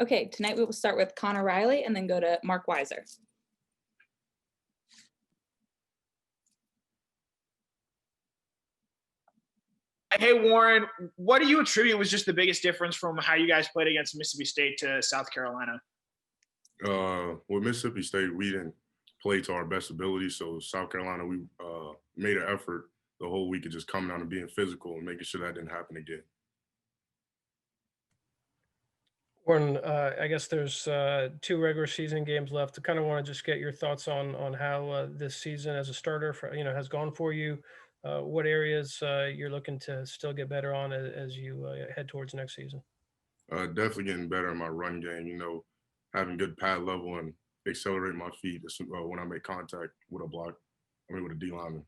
Okay, tonight we will start with Connor Riley and then go to Mark Weiser. Hey, Warren, what do you attribute was just the biggest difference from how you guys played against Mississippi State to South Carolina? With Mississippi State, we didn't play to our best ability. So South Carolina, we made an effort the whole week of just coming out and being physical and making sure that didn't happen again. Warren, I guess there's 2 regular season games left. I kind of want to just get your thoughts on how this season as a starter has gone for you. What areas you're looking to still get better on as you head towards next season? Definitely getting better in my run game, having good pad level and accelerate my feet when I make contact with with a D lineman.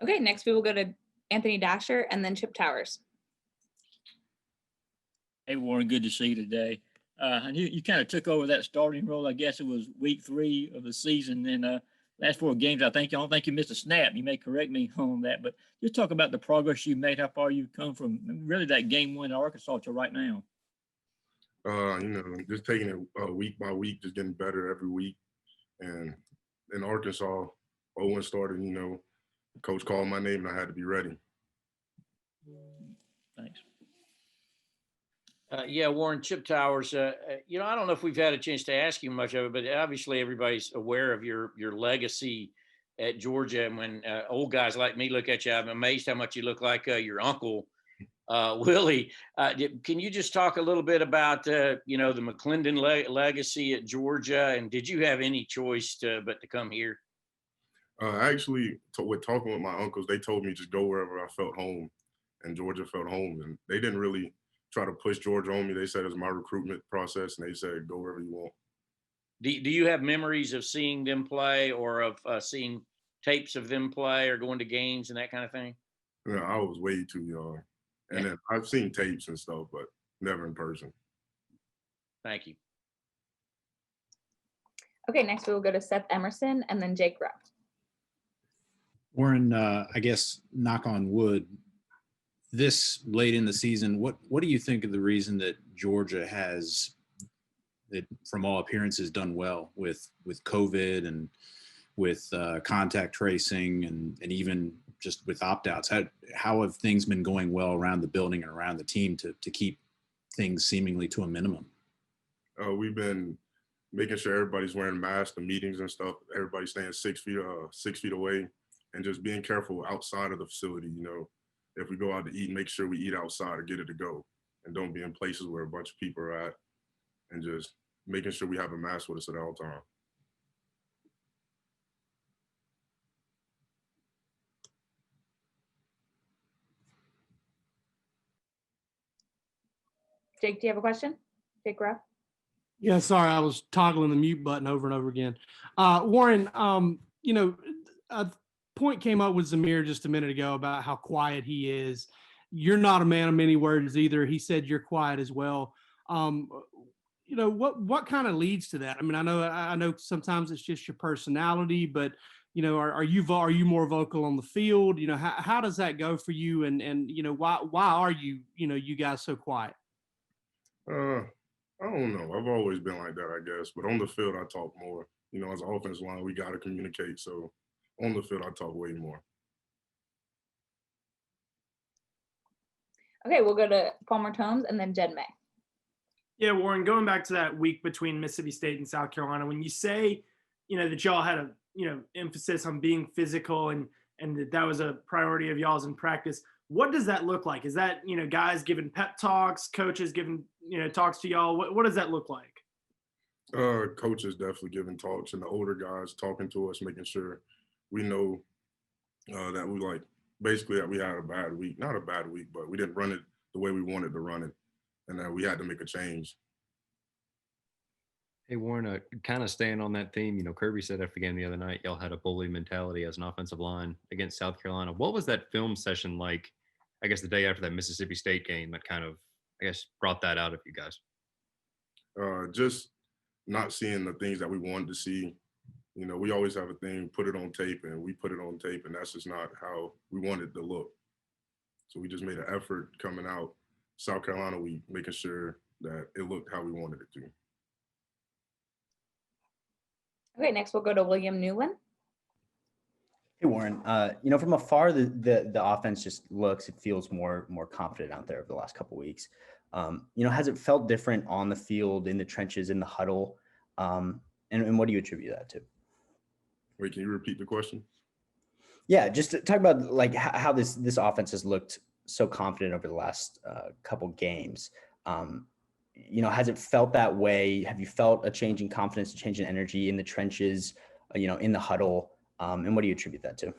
Okay, next we will go to Anthony Dasher and then Chip Towers. Hey, Warren, good to see you today. And you kind of took over that starting role. I guess it was week 3 of the season. And last 4 games, I don't think you missed a snap. You may correct me on that, but just talk about the progress you made, how far you've come from really that game win in Arkansas to right now. Just taking it week by week, just getting better every week. And in Arkansas, Owen started, coach called my name and I had to be ready. Thanks. Yeah, Warren, Chip Towers, I don't know if we've had a chance to ask you much of it, but obviously everybody's aware of your legacy at Georgia. And when old guys like me look at you, I'm amazed how much you look like your uncle, Willie. Can you just talk a little bit about, the McClendon legacy at Georgia? And did you have any choice but to come here? Actually, with talking with my uncles, they told me just go wherever I felt home, and Georgia felt home. And they didn't really try to push Georgia on me. They said it was my recruitment process, and they said go wherever you want. Do you have memories of seeing them play or of seeing tapes of them play or going to games and that kind of thing? I was way too young. And then I've seen tapes and stuff, but never in person. Thank you. Okay, next we will go to Seth Emerson and then Jake Rupp. Warren, I guess, knock on wood, this late in the season, what do you think of the reason that Georgia has, it, from all appearances, done well with COVID and with contact tracing and even just with opt-outs? How have things been going well around the building and around the team to keep things seemingly to a minimum? We've been making sure everybody's wearing masks, the meetings and stuff, everybody's staying 6 feet away, and just being careful outside of the facility. If we go out to eat, make sure we eat outside or get it to go, and don't be in places where a bunch of people are at, and just making sure we have a mask with us at all times. Jake, do you have a question? Jake Rupp? Yeah, sorry, I was toggling the mute button over and over again. Warren, a point came up with Zamir just a minute ago about how quiet he is. You're not a man of many words either. He said you're quiet as well. What kind of leads to that? I mean, I know sometimes it's just your personality, but are you more vocal on the field? How does that go for you? And why are you guys so quiet? I don't know. I've always been like that, I guess. But on the field, I talk more. As an offensive line, we got to communicate. So on the field, I talk way more. Okay, we'll go to Palmer Tomes and then Jed May. Yeah, Warren, going back to that week between Mississippi State and South Carolina, when you say, that y'all had a, emphasis on being physical and that was a priority of y'all's in practice, what does that look like? Is that, guys giving pep talks, coaches giving, talks to y'all? What does that look like? Coaches definitely giving talks, and the older guys talking to us, making sure we know that we basically that we had a bad week. Not a bad week, but we didn't run it the way we wanted to run it, and that we had to make a change. Hey, Warren, kind of staying on that theme, Kirby said after the game the other night, y'all had a bully mentality as an offensive line against South Carolina. What was that film session like, I guess, the day after that Mississippi State game that kind of, I guess, brought that out of you guys? Just not seeing the things that we wanted to see. We always have a thing, put it on tape, and we put it on tape, and that's just not how we wanted to look. So we just made an effort coming out South Carolina week, making sure that it looked how we wanted it to. Okay, next we'll go to William Newland. Hey Warren, from afar, the offense just it feels more confident out there over the last couple of weeks. Has it felt different on the field, in the trenches, in the huddle? And what do you attribute that to? Wait, can you repeat the question? Yeah, just to talk about like how this offense has looked so confident over the last couple games. Has it felt that way? Have you felt a change in confidence, a change in energy in the trenches, in the huddle? And what do you attribute that to?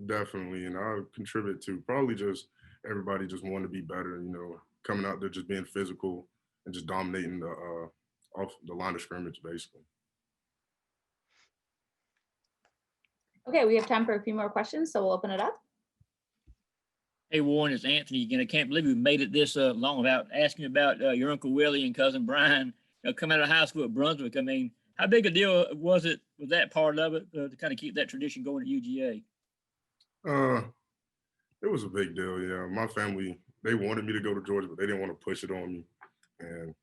Definitely, and I'll contribute to probably just everybody just wanting to be better. Coming out there just being physical and just dominating the off the line of scrimmage, basically. Okay, we have time for a few more questions, so we'll open it up. Hey, Warren, it's Anthony again. I can't believe we made it this long without asking about your Uncle Willie and cousin Brian coming out of high school at Brunswick. I mean, how big a deal was that part of it to kind of keep that tradition going at UGA? It was a big deal, yeah. My family, they wanted me to go to Georgia, but they didn't want to push it on me. And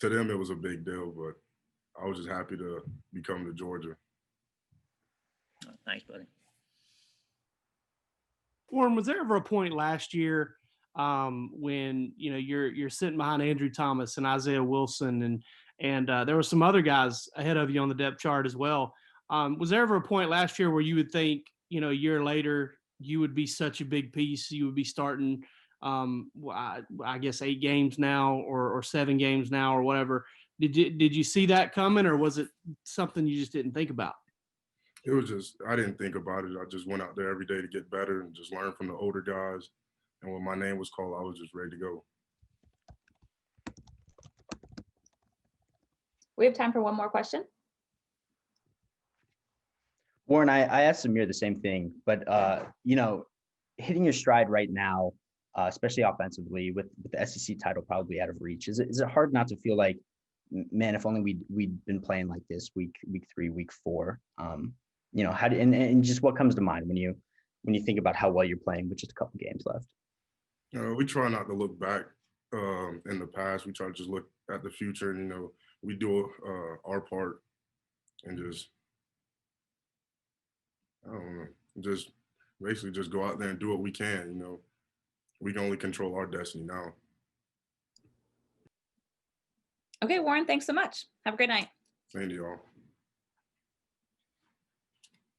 to them, it was a big deal, but I was just happy to be coming to Georgia. Oh, thanks, buddy. Warren, was there ever a point last year when you're sitting behind Andrew Thomas and Isaiah Wilson and there were some other guys ahead of you on the depth chart as well? Was there ever a point last year where you would think, a year later, you would be such a big piece, you would be starting, I guess 8 games now or 7 games now or whatever? Did you see that coming, or was it something you just didn't think about? It was just, I didn't think about it. I just went out there every day to get better and just learn from the older guys. And when my name was called, I was just ready to go. We have time for one more question. Warren, I asked Samir the same thing, but hitting your stride right now, especially offensively, with the SEC title probably out of reach, is it hard not to feel like, man, if only we'd been playing like this week 3, week 4? How do and just what comes to mind when you think about how well you're playing with just a couple games left? We try not to look back in the past. We try to just look at the future, and we do our part and just, I don't know, just basically just go out there and do what we can. We can only control our destiny now. Okay, Warren, thanks so much. Have a great night. Same to y'all.